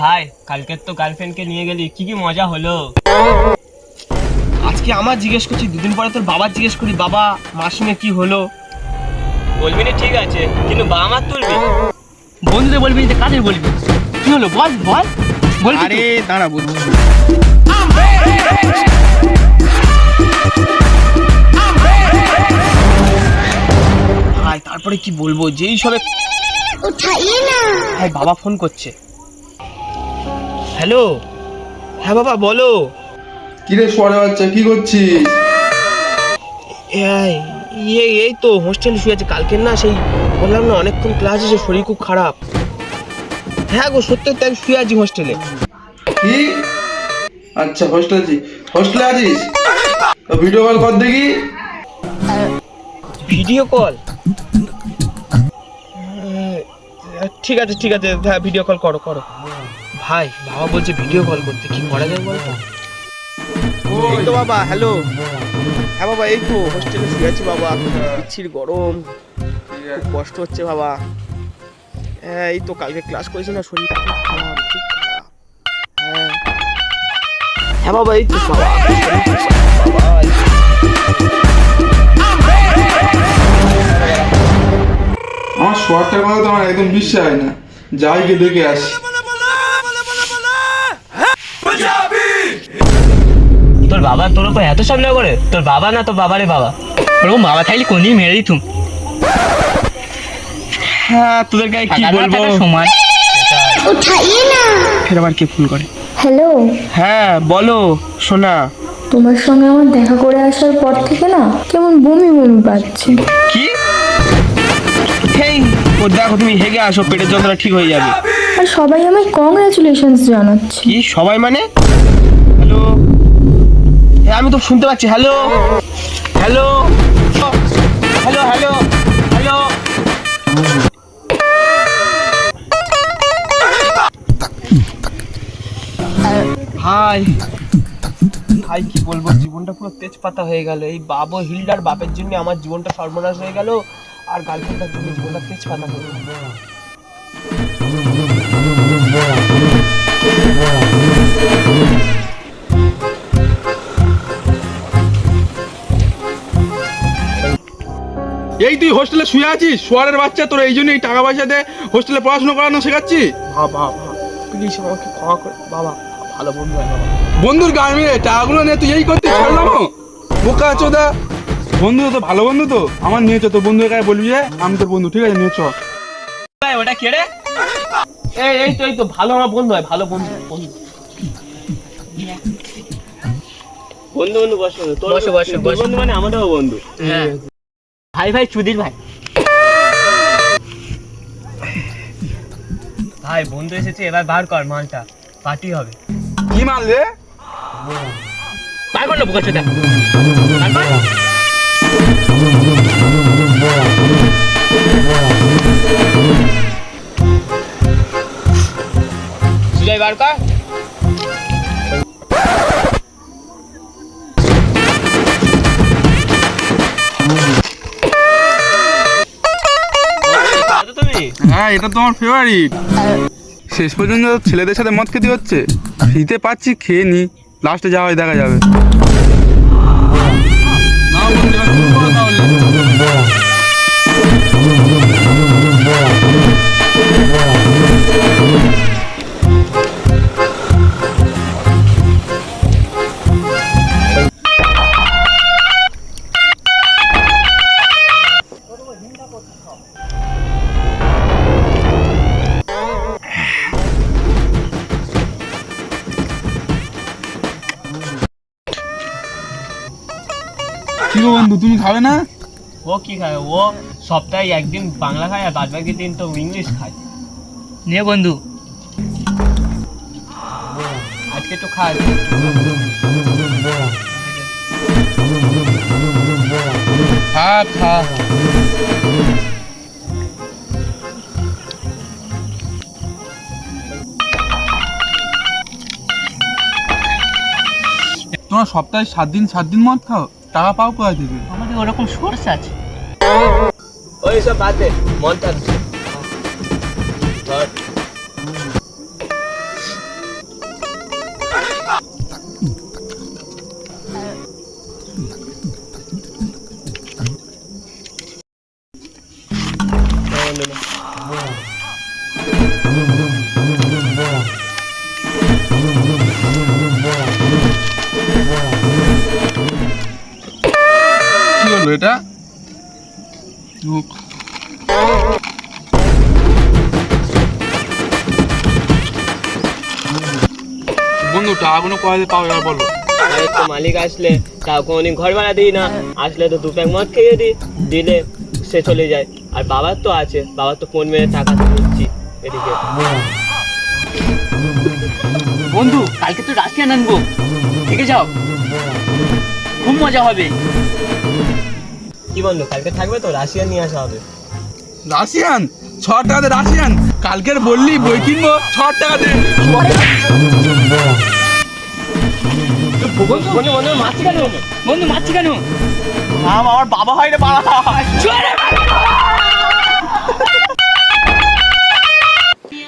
ভাই কালকে তো গার্লফ্রেন্ডকে নিয়ে গেলি, কি কি মজা হলো। আজকে আমার জিজ্ঞেস করছি, দুদিন পরে তোর বাবার জিজ্ঞেস করি, বাবা মার সঙ্গে কি হলো। বলবি না ঠিক আছে, কিন্তু বাবা মার তুলবি। বন্ধুদের বলবি যে কাদের বলবি, কি হলো বল বল বলবি। আরে দাঁড়া বলছি। ভাই তারপরে কি বলবো, যেই সবে ভাই বাবা ফোন করছে। হ্যালো, হ্যাঁ বাবা বলো। কিরে সোয়ারে বাচ্চা, কি করছিস? এই তো হোস্টেলে শুয়ে আছে। কালকে না সেই বললাম না অনেকক্ষণ ক্লাস আছে, শরীর খুব খারাপ। হ্যাঁ গো সত্যি তো আমি শুয়ে আছি হোস্টেলে। কি? আচ্ছা হোস্টেলে আছিস তো ভিডিও কল কর দেখি। Video call? ঠিক আছে হ্যাঁ ভিডিও কল করো। ভাই বাবা বলছে ভিডিও কল করতে, কি করা যায় বলতো? এই তো বাবা। হ্যালো, হ্যাঁ বাবা এই তো হোস্টেলে শুয়ে আছি বাবা, বিচ্ছির গরম, খুব কষ্ট হচ্ছে বাবা। হ্যাঁ এই তো কালকে ক্লাস করেছি না, শরীর খুব খারাপ খুব খারাপ। হ্যাঁ বাবা এই তো বাবা। আমার সোয়ারটার কথা তো আমার একদম বিশ্বাস হয় না, যাই গিয়ে দেখে আসি। তোর বাবা তোর উপর এত সন্দেহ করে? তোর বাবা না তোর বাবারে বাবা, ওরকম বাবা থাকলে কোনদিন মেরে দিতুম। হ্যাঁ তোদের গায়ে কি বলবো সমান। ফের আবার কে ফোন করে? হ্যালো, হ্যাঁ বলো সোনা। তোমার সঙ্গে আমার দেখা করে আসার পর থেকে না কেমন বমি পাচ্ছে। কি? হেই ও দেখো, তুমি হেগে আসো, পেটের যন্ত্রণা ঠিক হয়ে যাবে। আর সবাই আমায় কংগ্রাচুলেশনস জানাচ্ছে। কি সবাই মানে? হ্যালো, হ্যাঁ আমি তো শুনতে পাচ্ছি। Hello hello hello hello hello. ভাই কি বলবো, জীবনটা পুরো তেজপাতা হয়ে গেল। এই বাবু হিলডার বাপের জন্য আমার জীবনটা সর্বনাশ হয়ে গেল, আর গার্লফ্রেন্ডটার জন্য জীবনটা তেজপাতা হয়ে গেল। এই তুই হোস্টেলে শুয়ে আছিস সোয়ারের বাচ্চা, তোর এই জন্য এই টাকা পয়সা দিয়ে হোস্টেলে পড়াশোনা করানো শেখাচ্ছি? বাবা প্লিজ আমাকে ক্ষমা করে বাবা, ভালো বন্ধু হয় বাবা। বন্ধুর গান মেরে টাকাগুলো নিয়ে তুই এই করতে ছাড়লাম বোকা চোদা। বন্ধু তো ভালো বন্ধু তো আমার, নিয়ে চ তোর বন্ধুর কাছে বলবি যে আমি তোর বন্ধু, ঠিক আছে নিয়ে চ। ভাই ওটা কে রে? এই তো ভালো আমার বন্ধু হয়, ভালো বন্ধু বন্ধু বন্ধু বসো, তোর বন্ধু মানে আমারও বন্ধু। হ্যাঁ ভাই চুদির ভাই। ভাই বন্ধু এসেছে, এবার বার কর মালটা, পার্টি হবে। কি মানলে? বার কর না বোকা চোদা, বার কর। সুজয় বার কর। হ্যাঁ এটা তোমার ফেভারিট। শেষ পর্যন্ত ছেলেদের সাথে মদ খেতে হচ্ছে, ফ্রিতে পাচ্ছি খেয়ে নি, লাস্টে যা হয় দেখা যাবে। কি গো বন্ধু, তুমি খাবে না? ও কি খায়? ও সপ্তাহে একদিন বাংলা খায় আর বাদ বাকি দিন তো ইংলিশ খায়। নে বন্ধু আজকে তো খা। খা। তোমরা সপ্তাহে 7 দিন মদ খাও, টাকা পাও কোথা থেকে? আমাদের ওরকম সোর্স আছে। ওই সব বাদ দে, মনটা বন্ধু না। কি হলো এটা? বন্ধু টাকাগুলো কবে পাও এবার বলো। আরে তো মালিক আসলে তাও কোনোদিন ঘর ভাড়া দিই না, আসলে তো 2 প্যাক মদ খেয়ে দিই, দিলে সে চলে যায়। আর বাবার তো আছে, বাবার তো ফোন মেরে টাকা দিচ্ছি এদিকে। বন্ধু কালকে তো রাশিয়ান আনবো, দেখে যাও, খুব মজা হবে। কি বন্ধু কালকে থাকবে তো? রাশিয়ান নিয়ে আসা হবে। রাশিয়ান 6 টাকাতে রাশিয়ান? কালকের বললি বই কিনবো 6 টাকাতে। বন্ধু বন্ধু মারছি কেন? বন্ধু মারছি কেন? আমার বাবা হয় রে বাবা।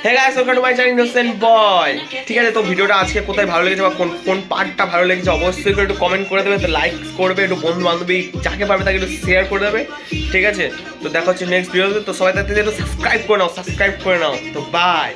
Hey guys, welcome to my channel innocent boy. ঠিক আছে, তো ভিডিওটা আজকে কোথায় ভালো লেগেছে বা কোন পার্টটা ভালো লেগেছে অবশ্যই করে একটু কমেন্ট করে দেবে, তো লাইক করবে, একটু বন্ধু বান্ধবী যাকে পারবে তাকে একটু শেয়ার করে দেবে। ঠিক আছে, তো দেখা হচ্ছে নেক্সট ভিডিওতে। তো সবাই তাতে একটু সাবস্ক্রাইব করে নাও, তো বাই।